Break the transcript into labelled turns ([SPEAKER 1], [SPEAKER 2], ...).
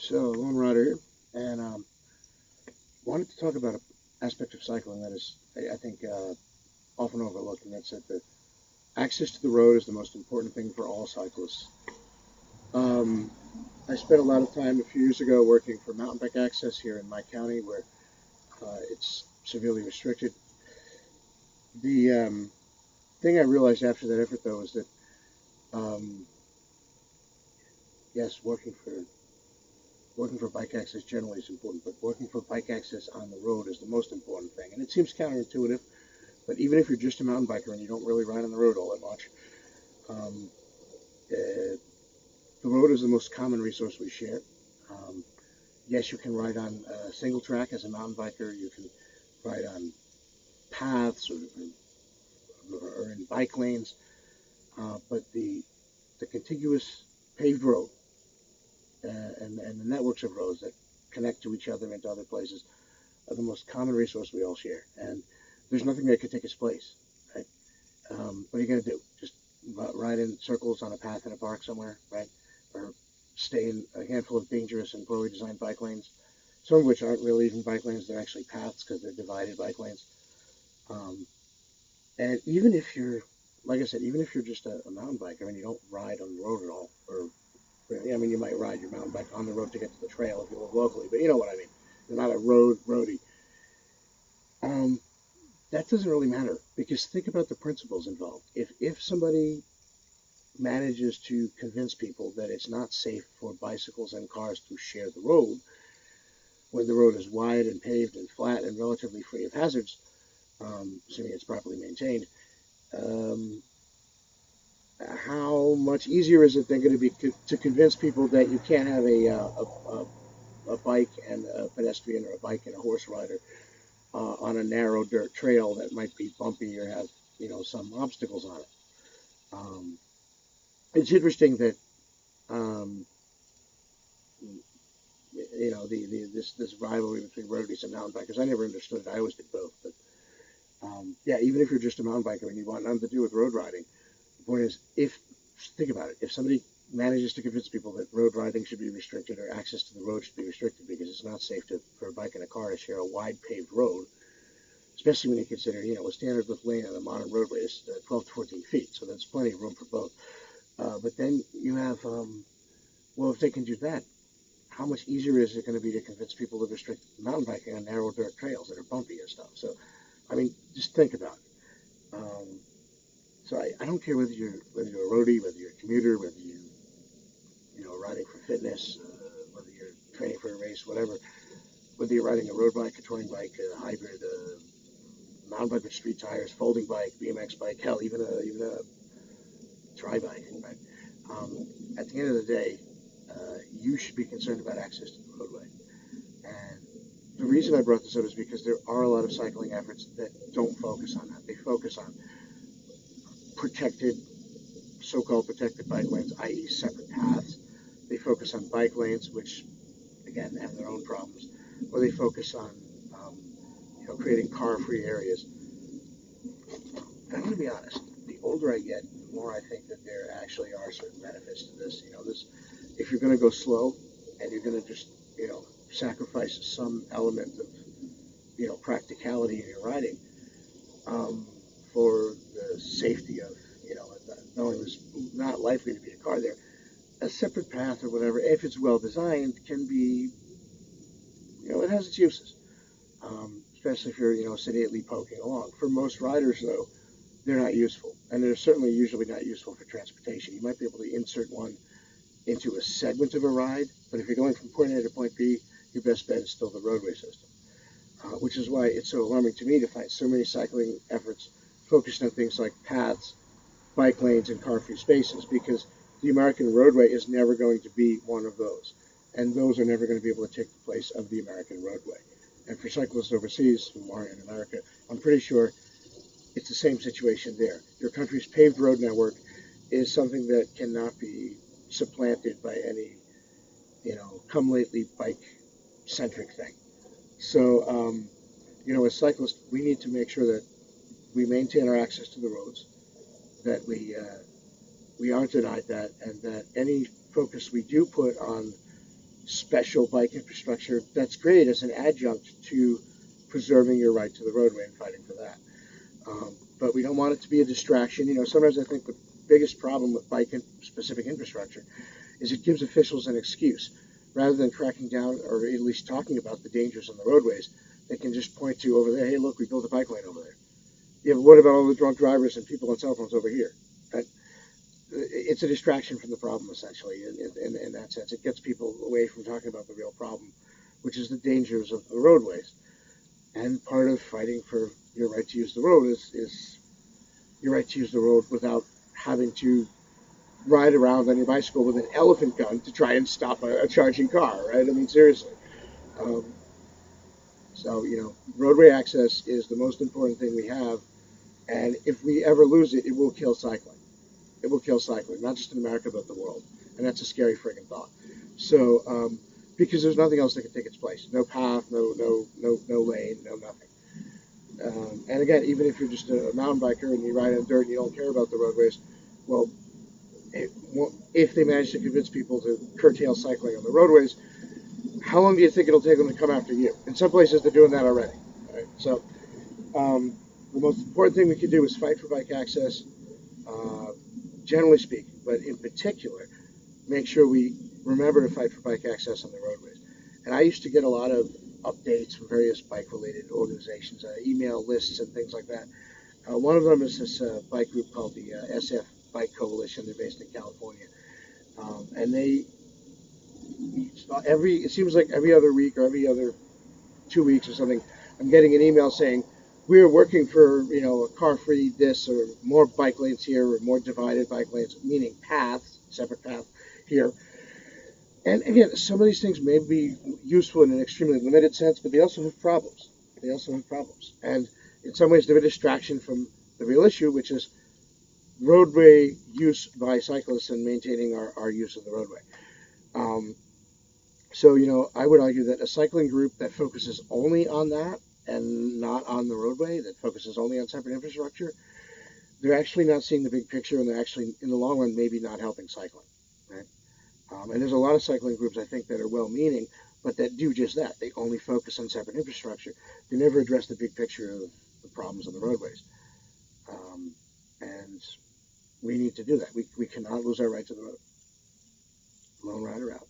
[SPEAKER 1] So, Lone Rider here, and wanted to talk about an aspect of cycling that is, I think, often overlooked, and that's that the access to the road is the most important thing for all cyclists. Um, I spent a lot of time a few years ago working for mountain bike access here in my county, where it's severely restricted. The thing I realized after that effort, though, is that um, yes, working for bike access generally is important, but working for bike access on the road is the most important thing. And it seems counterintuitive, but even if you're just a mountain biker and you don't really ride on the road all that much, um, uh, the road is the most common resource we share. Um, yes, you can ride on a single track as a mountain biker. You can ride on paths or in bike lanes, but the contiguous paved road and the networks of roads that connect to each other and to other places are the most common resource we all share. And there's nothing that could take its place. Right? What are you going to do? Just ride in circles on a path in a park somewhere, right? Or stay in a handful of dangerous and poorly designed bike lanes, some of which aren't really even bike lanes, they're actually paths because they're divided bike lanes. Um, and even if you're, like I said, even if you're just a mountain biker and you don't ride on the road at all, or really, I mean, you might ride your mountain bike on the road to get to the trail if you live locally, but you know what I mean. You're not a roadie. Um, that doesn't really matter because think about the principles involved. If somebody manages to convince people that it's not safe for bicycles and cars to share the road when the road is wide and paved and flat and relatively free of hazards, assuming it's properly maintained, um, how much easier is it then going to be to convince people that you can't have a bike and a pedestrian or a bike and a horse rider on a narrow dirt trail that might be bumpy or have some obstacles on it? Um, it's interesting that um, this rivalry between roadies and mountain bikers. I never understood it. I always did both, but yeah, even if you're just a mountain biker and you want nothing to do with road riding, the point is, if think about it, if somebody manages to convince people that road riding should be restricted or access to the road should be restricted because it's not safe for a bike and a car to share a wide paved road, especially when you consider, a standard lift lane on a modern roadway is 12 to 14 feet, so there's plenty of room for both. But then you have, well, if they can do that, how much easier is it going to be to convince people to restrict mountain biking on narrow dirt trails that are bumpy and stuff? So, I mean, just think about it. So I don't care whether you're a roadie, whether you're a commuter, whether you're riding for fitness, whether you're training for a race, whatever. Whether you're riding a road bike, a touring bike, a hybrid, a mountain bike with street tires, folding bike, BMX bike, hell, even a tri bike. Right? At the end of the day, you should be concerned about access to the roadway. And the reason I brought this up is because there are a lot of cycling efforts that don't focus on that. They focus on protected, so-called protected bike lanes, i.e. separate paths. They focus on bike lanes, which, again, have their own problems. Or they focus on, um, creating car-free areas. I'm going to be honest. The older I get, the more I think that there actually are certain benefits to this. If you're going to go slow and you're going to just, sacrifice some element of, practicality in your riding, um, for the safety of, knowing there's not likely to be a car there, a separate path or whatever, if it's well designed, can be, it has its uses. Especially if you're, sedately poking along. For most riders, though, they're not useful, and they're certainly usually not useful for transportation. You might be able to insert one into a segment of a ride, but if you're going from point A to point B, your best bet is still the roadway system, which is why it's so alarming to me to find so many cycling efforts focused on things like paths, bike lanes, and car-free spaces, because the American roadway is never going to be one of those, and those are never going to be able to take the place of the American roadway. And for cyclists overseas who are in America, I'm pretty sure it's the same situation there. Your country's paved road network is something that cannot be supplanted by any, come lately bike centric thing. So, as cyclists, we need to make sure that we maintain our access to the roads, that we aren't denied that, and that any focus we do put on special bike infrastructure, that's great as an adjunct to preserving your right to the roadway and fighting for that. But we don't want it to be a distraction. Sometimes I think the biggest problem with bike-specific infrastructure is it gives officials an excuse. Rather than cracking down or at least talking about the dangers on the roadways, they can just point to over there, hey, look, we built a bike lane over there. Yeah, but what about all the drunk drivers and people on cell phones over here? Right? It's a distraction from the problem, essentially, in that sense. It gets people away from talking about the real problem, which is the dangers of the roadways. And part of fighting for your right to use the road is your right to use the road without having to ride around on your bicycle with an elephant gun to try and stop a charging car, right? I mean, seriously. Um, so, roadway access is the most important thing we have. And if we ever lose it, it will kill cycling. It will kill cycling, not just in America, but the world. And that's a scary friggin' thought. So, because there's nothing else that can take its place. No path, no lane, no nothing. And again, even if you're just a mountain biker and you ride on dirt and you don't care about the roadways, well, if they manage to convince people to curtail cycling on the roadways, how long do you think it'll take them to come after you? In some places, they're doing that already. Right? So, the most important thing we can do is fight for bike access, uh, generally speaking, but in particular, make sure we remember to fight for bike access on the roadways. And I used to get a lot of updates from various bike-related organizations, email lists and things like that. One of them is this bike group called the SF Bike Coalition. They're based in California, and it seems like every other week or every other 2 weeks or something, I'm getting an email saying we're working for a car-free this or more bike lanes here or more divided bike lanes, meaning paths, separate paths here. And again, some of these things may be useful in an extremely limited sense, but they also have problems. And in some ways, they're a distraction from the real issue, which is roadway use by cyclists and maintaining our use of the roadway. Um, so, I would argue that a cycling group that focuses only on that and not on the roadway, that focuses only on separate infrastructure, they're actually not seeing the big picture, and they're actually, in the long run, maybe not helping cycling. Right? And there's a lot of cycling groups, I think, that are well-meaning, but that do just that. They only focus on separate infrastructure. They never address the big picture of the problems on the roadways. And we need to do that. We cannot lose our right to the road. Lone Rider out.